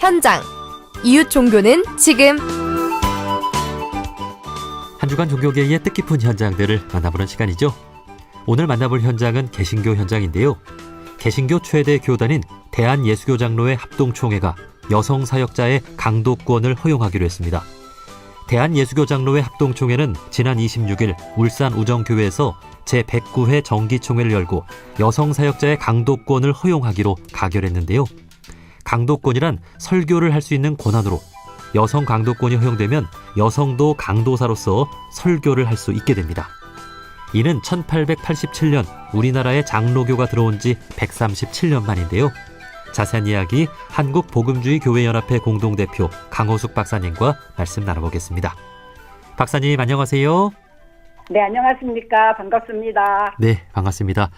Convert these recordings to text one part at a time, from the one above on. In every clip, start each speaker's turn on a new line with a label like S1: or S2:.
S1: 현장. 이웃 종교는 지금.
S2: 한 주간 종교계의 뜻깊은 현장들을 만나보는 시간이죠. 오늘 만나볼 현장은 개신교 현장인데요. 개신교 최대 교단인 대한예수교장로회 합동총회가 여성 사역자의 강도권을 허용하기로 했습니다. 대한예수교장로회 합동총회는 지난 26일 울산 우정교회에서 제109회 정기총회를 열고 여성 사역자의 강도권을 허용하기로 가결했는데요. 강도권이란 설교를 할 수 있는 권한으로 여성 강도권이 허용되면 여성도 강도사로서 설교를 할 수 있게 됩니다. 이는 1887년 우리나라에 장로교가 들어온 지 137년 만인데요. 자세한 이야기 한국복음주의교회연합회 공동대표 강호숙 박사님과 말씀 나눠보겠습니다. 박사님 안녕하세요.
S3: 네, 안녕하십니까. 반갑습니다.
S2: 네, 반갑습니다.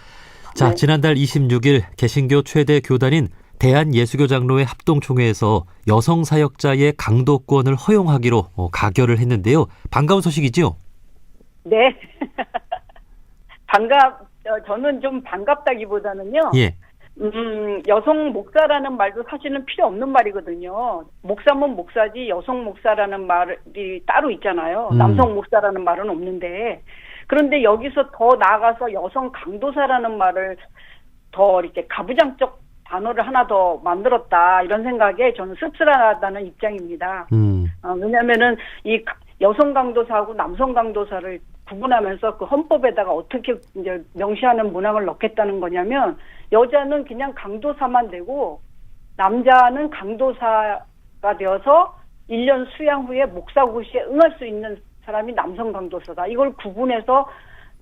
S2: 자,
S3: 네.
S2: 지난달 26일 개신교 최대 교단인 대한예수교장로회 합동총회에서 여성 사역자의 강도권을 허용하기로 가결을 했는데요. 반가운 소식이죠?
S3: 네. 저는 좀 반갑다기보다는요.
S2: 예.
S3: 여성 목사라는 말도 사실은 필요 없는 말이거든요. 목사면 목사지 여성 목사라는 말이 따로 있잖아요. 남성 목사라는 말은 없는데. 그런데 여기서 더 나아가서 여성 강도사라는 말을 더 이렇게 가부장적 단어를 하나 더 만들었다. 이런 생각에 저는 씁쓸하다는 입장입니다. 왜냐면은 이 여성 강도사하고 남성 강도사를 구분하면서 그 헌법에다가 어떻게 이제 명시하는 문항을 넣겠다는 거냐면 여자는 그냥 강도사만 되고 남자는 강도사가 되어서 1년 수양 후에 목사고시에 응할 수 있는 사람이 남성 강도사다. 이걸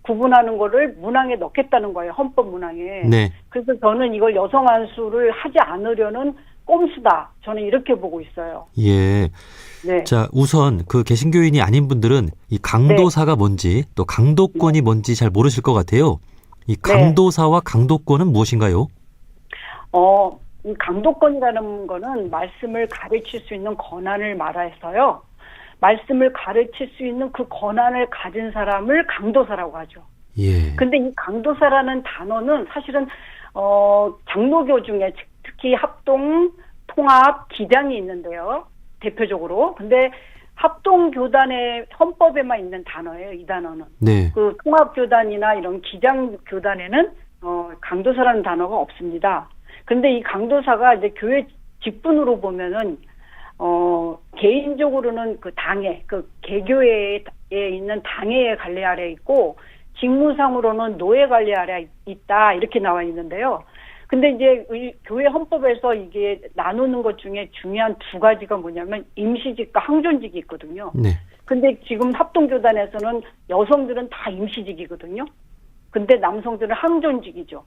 S3: 구분하는 거를 문항에 넣겠다는 거예요. 헌법 문항에.
S2: 네.
S3: 그래서 저는 이걸 여성 안수를 하지 않으려는 꼼수다. 저는 이렇게 보고 있어요.
S2: 예.
S3: 네.
S2: 자, 우선 그 개신교인이 아닌 분들은 이 강도사가 뭔지 또 강도권이 뭔지 잘 모르실 것 같아요. 이 강도사와 강도권은 무엇인가요?
S3: 이 강도권이라는 거는 말씀을 가르칠 수 있는 권한을 말해서요. 말씀을 가르칠 수 있는 그 권한을 가진 사람을 강도사라고 하죠.
S2: 예.
S3: 근데 이 강도사라는 단어는 사실은 장로교 중에 특히 합동, 통합, 기장이 있는데요. 대표적으로. 근데 합동교단의 헌법에만 있는 단어예요. 이 단어는.
S2: 네.
S3: 그 통합교단이나 이런 기장교단에는 강도사라는 단어가 없습니다. 근데 이 강도사가 이제 교회 직분으로 보면은 개인적으로는 그 당회, 그 개교회에 있는 당회의 관리 아래 있고 직무상으로는 노예 관리 아래 있다. 이렇게 나와 있는데요. 근데 이제 교회 헌법에서 이게 나누는 것 중에 중요한 두 가지가 뭐냐면 임시직과 항존직이 있거든요.
S2: 네.
S3: 근데 지금 합동교단에서는 여성들은 다 임시직이거든요. 근데 남성들은 항존직이죠.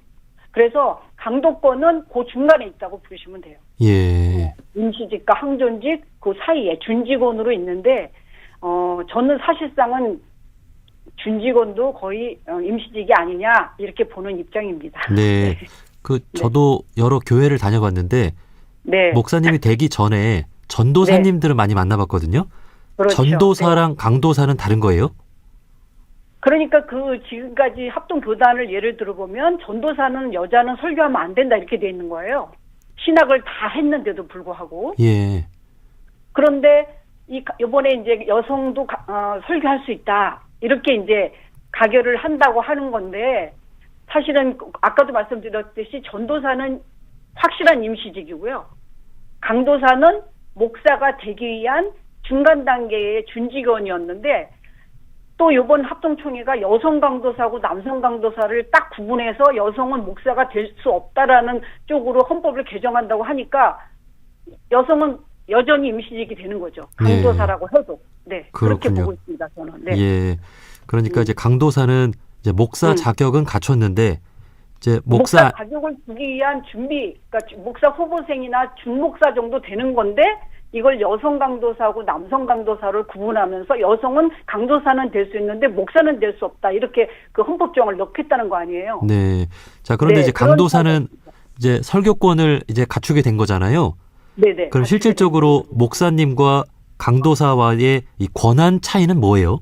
S3: 그래서 강도권은 그 중간에 있다고 보시면 돼요.
S2: 예.
S3: 임시직과 항존직 그 사이에 준직원으로 있는데 저는 사실상은 준직원도 거의 임시직이 아니냐 이렇게 보는 입장입니다.
S2: 네. 저도 여러 교회를 다녀봤는데
S3: 네.
S2: 목사님이 되기 전에 전도사님들을 많이 만나봤거든요.
S3: 그렇죠.
S2: 전도사랑 강도사는 다른 거예요?
S3: 그러니까 지금까지 합동교단을 예를 들어보면 전도사는 여자는 설교하면 안 된다 이렇게 돼 있는 거예요. 신학을 다 했는데도 불구하고.
S2: 예.
S3: 그런데 이번에 이제 여성도 설교할 수 있다 이렇게 이제 가결을 한다고 하는 건데 사실은 아까도 말씀드렸듯이 전도사는 확실한 임시직이고요. 강도사는 목사가 되기 위한 중간 단계의 준직원이었는데 또 이번 합동총회가 여성 강도사하고 남성 강도사를 딱 구분해서 여성은 목사가 될 수 없다라는 쪽으로 헌법을 개정한다고 하니까 여성은 여전히 임시직이 되는 거죠. 강도사라고 해도. 네. 그렇게
S2: 그렇군요.
S3: 보고 있습니다. 저는. 네.
S2: 예. 그러니까 이제 강도사는 이제 목사 자격은 갖췄는데 이제 목사
S3: 자격을 주기 위한 준비, 그러니까 목사 후보생이나 준목사 정도 되는 건데 이걸 여성 강도사하고 남성 강도사를 구분하면서 여성은 강도사는 될 수 있는데 목사는 될 수 없다. 이렇게 그 헌법조항을 넣겠다는 거 아니에요.
S2: 네. 자, 그런데
S3: 네,
S2: 이제 강도사는 이제 설교권을 이제 갖추게 된 거잖아요.
S3: 네네.
S2: 그럼 실질적으로 목사님과 강도사와의 이 권한 차이는 뭐예요?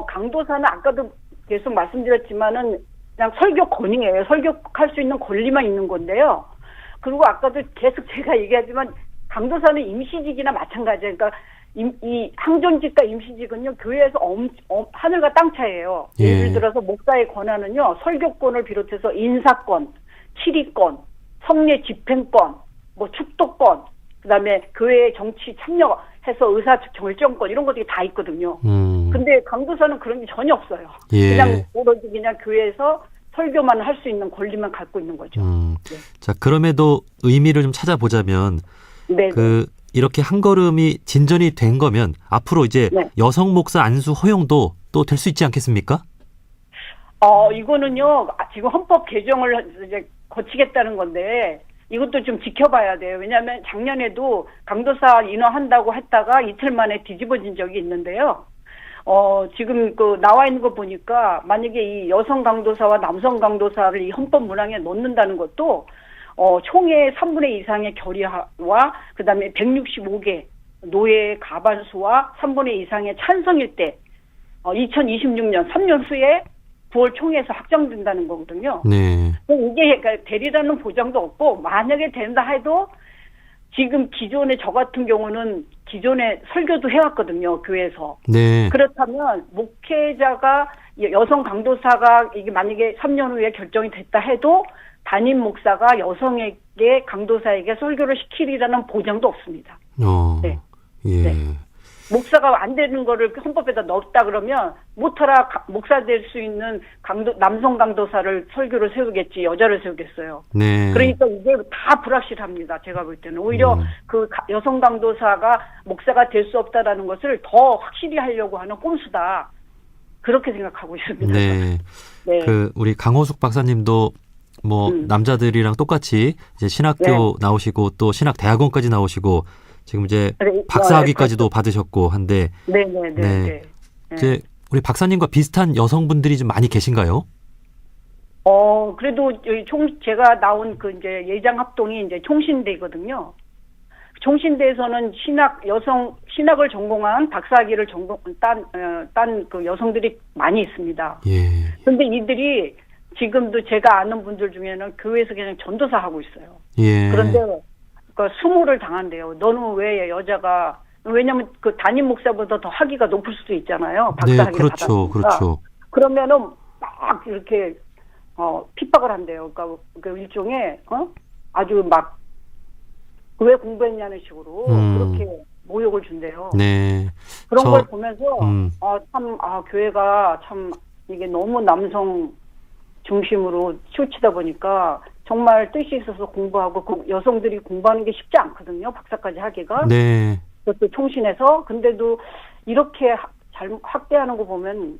S3: 강도사는 아까도 계속 말씀드렸지만은 그냥 설교권이에요. 설교할 수 있는 권리만 있는 건데요. 그리고 아까도 계속 제가 얘기하지만 강도사는 임시직이나 마찬가지예요. 그러니까 이 항존직과 임시직은요, 교회에서 하늘과 땅 차이예요.
S2: 예.
S3: 예를 들어서 목사의 권한은요, 설교권을 비롯해서 인사권, 치리권, 성례 집행권, 뭐 축도권, 그다음에 교회의 정치 참여해서 의사 결정권 이런 것들이 다 있거든요. 근데 강도사는 그런 게 전혀 없어요.
S2: 예.
S3: 그냥 오로지 그냥 교회에서 설교만 할 수 있는 권리만 갖고 있는 거죠. 네.
S2: 자, 그럼에도 의미를 좀 찾아보자면
S3: 네.
S2: 이렇게 한 걸음이 진전이 된 거면 앞으로 이제
S3: 네.
S2: 여성 목사 안수 허용도 또 될 수 있지 않겠습니까?
S3: 이거는요, 지금 헌법 개정을 이제 거치겠다는 건데, 이것도 좀 지켜봐야 돼요. 왜냐하면 작년에도 강도사 인허한다고 했다가 이틀 만에 뒤집어진 적이 있는데요. 지금 나와 있는 거 보니까 만약에 이 여성 강도사와 남성 강도사를 이 헌법 문항에 넣는다는 것도 총회 3분의 2 이상의 결의와 그다음에 165개 노예 가반수와 3분의 2 이상의 찬성일 때 2026년 3년 후에 9월 총회에서 확정된다는 거거든요.
S2: 네.
S3: 이게 되리라는 보장도 없고 만약에 된다 해도 지금 기존에 저 같은 경우는 기존에 설교도 해왔거든요. 교회에서.
S2: 네.
S3: 그렇다면 목회자가 여성 강도사가 이게 만약에 3년 후에 결정이 됐다 해도 담임 목사가 여성에게 강도사에게 설교를 시키리라는 보장도 없습니다. 네.
S2: 예.
S3: 네. 목사가 안 되는 거를 헌법에다 넣었다 그러면 못하라 목사 될 수 있는 남성 강도사를 설교를 세우겠지 여자를 세우겠어요.
S2: 네.
S3: 그러니까 이게 다 불확실합니다. 제가 볼 때는 오히려 여성 강도사가 목사가 될 수 없다라는 것을 더 확실히 하려고 하는 꼼수다. 그렇게 생각하고 있습니다.
S2: 네.
S3: 네.
S2: 우리 강호숙 박사님도 남자들이랑 똑같이 이제 신학교 나오시고 또 신학대학원까지 나오시고 지금 이제 박사학위까지도 받으셨고 한데
S3: 네.
S2: 이제 우리 박사님과 비슷한 여성분들이 좀 많이 계신가요?
S3: 그래도 제가 나온 이제 예장 합동이 이제 총신대거든요. 총신대에서는 신학을 전공한 박사학위를 딴 여성들이 많이 있습니다.
S2: 예.
S3: 근데 이들이 지금도 제가 아는 분들 중에는 교회에서 그냥 전도사 하고 있어요.
S2: 예.
S3: 그런데 수모를 당한대요. 너는 왜 여자가 왜냐면 담임 목사보다 더 학위가 높을 수도 있잖아요. 박사학위를
S2: 그렇죠,
S3: 받았으니까.
S2: 그렇죠.
S3: 그러면은 막 이렇게 핍박을 한대요. 그러니까 일종의 아주 막 왜 공부했냐는 식으로 그렇게 모욕을 준대요.
S2: 네.
S3: 그런 걸 보면서 교회가 참 이게 너무 남성 중심으로 치우치다 보니까 정말 뜻이 있어서 공부하고 여성들이 공부하는 게 쉽지 않거든요. 박사까지 하기가.
S2: 네.
S3: 그것도 총신해서. 근데도 이렇게 확대하는 거 보면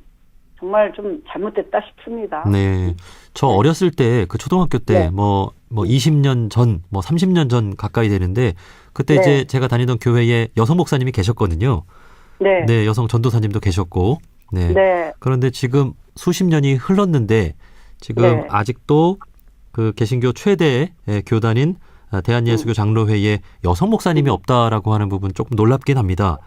S3: 정말 좀 잘못됐다 싶습니다.
S2: 네. 저 어렸을 때 초등학교 때 20년 전, 30년 전 가까이 되는데 그때 이제 제가 다니던 교회에 여성 목사님이 계셨거든요.
S3: 네.
S2: 네, 여성 전도사님도 계셨고. 네.
S3: 네.
S2: 그런데 지금 수십 년이 흘렀는데 지금 아직도 개신교 최대 교단인 대한예수교 장로회에 여성 목사님이 없다라고 하는 부분 조금 놀랍긴 합니다.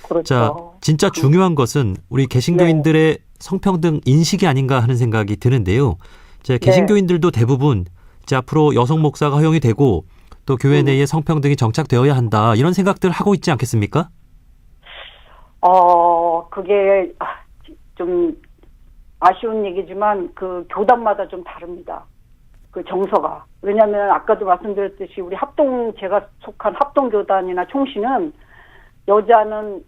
S3: 그렇죠.
S2: 자, 진짜 중요한 것은 우리 개신교인들의 성평등 인식이 아닌가 하는 생각이 드는데요. 이제 개신교인들도 대부분 이제 앞으로 여성 목사가 허용이 되고 또 교회 내에 성평등이 정착되어야 한다 이런 생각들 하고 있지 않겠습니까?
S3: 그게 좀 아쉬운 얘기지만 교단마다 좀 다릅니다. 정서가. 왜냐하면 아까도 말씀드렸듯이 우리 제가 속한 합동교단이나 총신은 여자는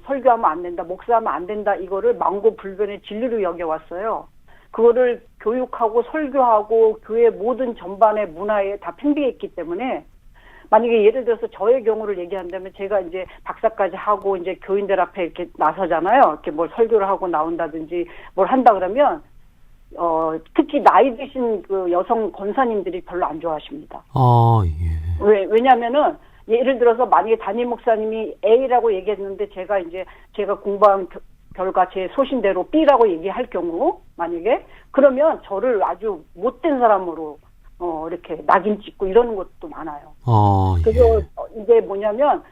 S3: 설교하면 안 된다, 목사하면 안 된다 이거를 망고불변의 진리로 여겨왔어요. 그거를 교육하고 설교하고 교회 모든 전반의 문화에 다 팽배했기 때문에 만약에 예를 들어서 저의 경우를 얘기한다면 제가 이제 박사까지 하고 이제 교인들 앞에 이렇게 나서잖아요. 이렇게 뭘 설교를 하고 나온다든지 뭘 한다 그러면 특히 나이 드신 여성 권사님들이 별로 안 좋아하십니다.
S2: 예.
S3: 왜냐하면은 예를 들어서 만약에 담임 목사님이 A라고 얘기했는데 제가 공부한 결과 제 소신대로 B라고 얘기할 경우 만약에 그러면 저를 아주 못된 사람으로 이렇게 낙인 찍고 이러는 것도 많아요. 그래서 이게 뭐냐면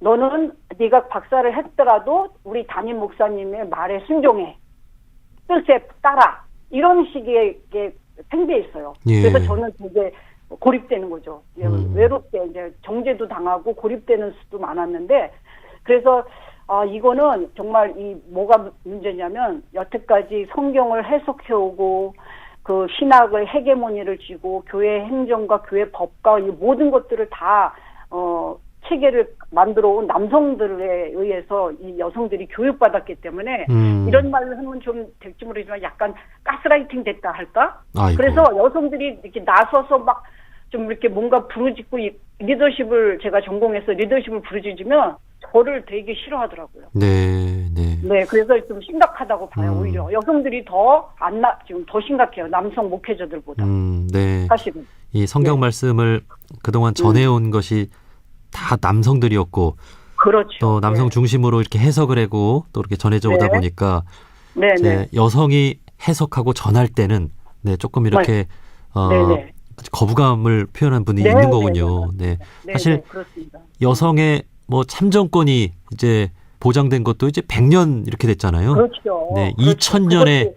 S3: 너는 네가 박사를 했더라도 우리 담임 목사님의 말에 순종해. 뜻에 따라. 이런 식의 게 팽배해 있어요.
S2: 예.
S3: 그래서 저는 되게 고립되는 거죠. 외롭게 이제 정죄도 당하고 고립되는 수도 많았는데, 그래서 이거는 정말 뭐가 문제냐면 여태까지 성경을 해석해오고 그 신학의 헤게모니를 쥐고 교회 행정과 교회 법과 이 모든 것들을 다 체계를 만들어 온 남성들에 의해서 이 여성들이 교육받았기 때문에 이런 말을 하면 좀 될지 모르지만 약간 가스라이팅 됐다 할까?
S2: 아이고.
S3: 그래서 여성들이 이렇게 나서서 막 좀 이렇게 뭔가 부르짖고 리더십을 제가 전공해서 리더십을 부르짖으면 저를 되게 싫어하더라고요.
S2: 네, 네.
S3: 네, 그래서 좀 심각하다고 봐요. 오히려 여성들이 지금 더 심각해요. 남성 목회자들보다.
S2: 네.
S3: 사실은.
S2: 이 성경
S3: 네.
S2: 말씀을 그동안 전해온 것이 다 남성들이었고,
S3: 그렇죠.
S2: 또 남성 중심으로 이렇게 해석을 하고 또 이렇게 전해져 오다
S3: 네.
S2: 보니까
S3: 네,
S2: 이제
S3: 네.
S2: 여성이 해석하고 전할 때는 조금 이렇게
S3: 네.
S2: 거부감을 표현한 분이
S3: 네,
S2: 있는
S3: 네,
S2: 거군요. 네.
S3: 네,
S2: 사실
S3: 네, 그렇습니다.
S2: 여성의 뭐 참정권이 이제 보장된 것도 이제 100년 이렇게 됐잖아요.
S3: 그렇죠.
S2: 네,
S3: 그렇죠.
S2: 2000년의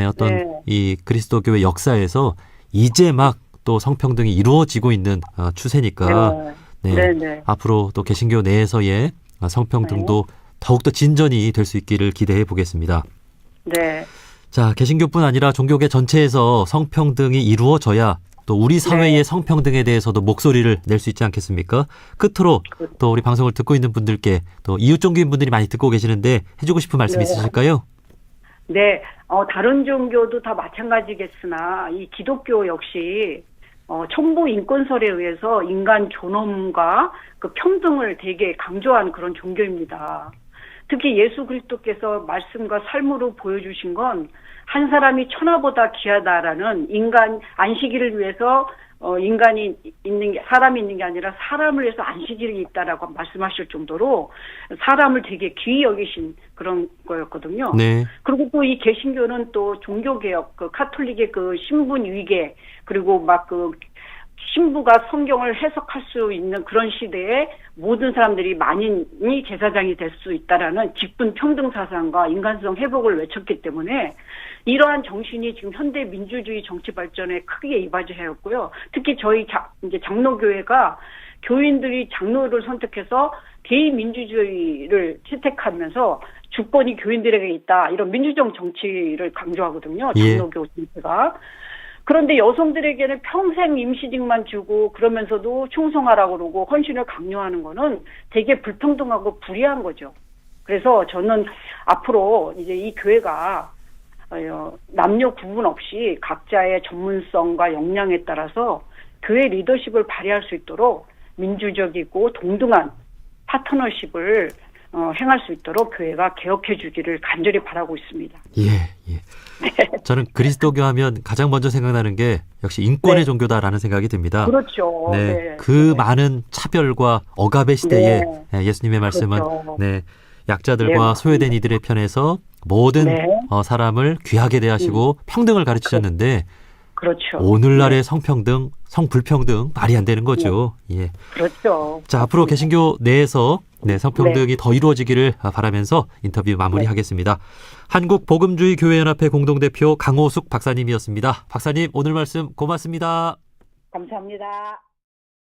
S2: 어떤
S3: 네.
S2: 이 그리스도교회 역사에서 이제 막 또 성평등이 이루어지고 있는 추세니까
S3: 네. 네, 네.
S2: 앞으로 또 개신교 내에서의 성평등도 더욱더 진전이 될 수 있기를 기대해 보겠습니다.
S3: 네.
S2: 자, 개신교뿐 아니라 종교계 전체에서 성평등이 이루어져야 또 우리 사회의
S3: 네.
S2: 성평등에 대해서도 목소리를 낼 수 있지 않겠습니까? 끝으로 또 우리 방송을 듣고 있는 분들께 또 이웃 종교인 분들이 많이 듣고 계시는데 해주고 싶은 말씀
S3: 네.
S2: 있으실까요?
S3: 네, 다른 종교도 다 마찬가지겠으나 이 기독교 역시 천부 인권설에 의해서 인간 존엄과 그 평등을 되게 강조한 그런 종교입니다. 특히 예수 그리스도께서 말씀과 삶으로 보여주신 건 한 사람이 천하보다 귀하다라는 인간 안식일을 위해서 사람이 있는 게 아니라 사람을 위해서 안식일이 있다라고 말씀하실 정도로 사람을 되게 귀히 여기신 그런 거였거든요.
S2: 네.
S3: 그리고 또 이 개신교는 또 종교개혁, 그 카톨릭의 그 신분 위계, 그리고 막 그 신부가 성경을 해석할 수 있는 그런 시대에 모든 사람들이 만인이 제사장이 될 수 있다라는 기쁜 평등 사상과 인간성 회복을 외쳤기 때문에 이러한 정신이 지금 현대 민주주의 정치 발전에 크게 이바지하였고요. 특히 저희 이제 장로교회가 교인들이 장로를 선택해서 대의민주주의를 채택하면서 주권이 교인들에게 있다. 이런 민주적 정치를 강조하거든요. 장로교 정치가. 그런데 여성들에게는 평생 임시직만 주고 그러면서도 충성하라고 그러고 헌신을 강요하는 거는 되게 불평등하고 불이한 거죠. 그래서 저는 앞으로 이제 이 교회가 남녀 구분 없이 각자의 전문성과 역량에 따라서 교회 리더십을 발휘할 수 있도록 민주적이고 동등한 파트너십을 행할 수 있도록 교회가 개혁해 주기를 간절히 바라고 있습니다.
S2: 예. 저는 그리스도교 하면 가장 먼저 생각나는 게 역시 인권의 종교다라는 생각이 듭니다.
S3: 그렇죠.
S2: 네. 그 많은 차별과 억압의 시대에 예수님의 말씀은
S3: 그렇죠.
S2: 약자들과 소외된 이들의 편에서 모든 사람을 귀하게 대하시고 평등을 가르치셨는데
S3: 그렇죠.
S2: 오늘날의 성평등, 성불평등 말이 안 되는 거죠. 예.
S3: 그렇죠.
S2: 자, 앞으로 개신교 내에서 성평등이 더 이루어지기를 바라면서 인터뷰 마무리하겠습니다. 한국복음주의교회연합회 공동대표 강호숙 박사님이었습니다. 박사님, 오늘 말씀 고맙습니다.
S3: 감사합니다.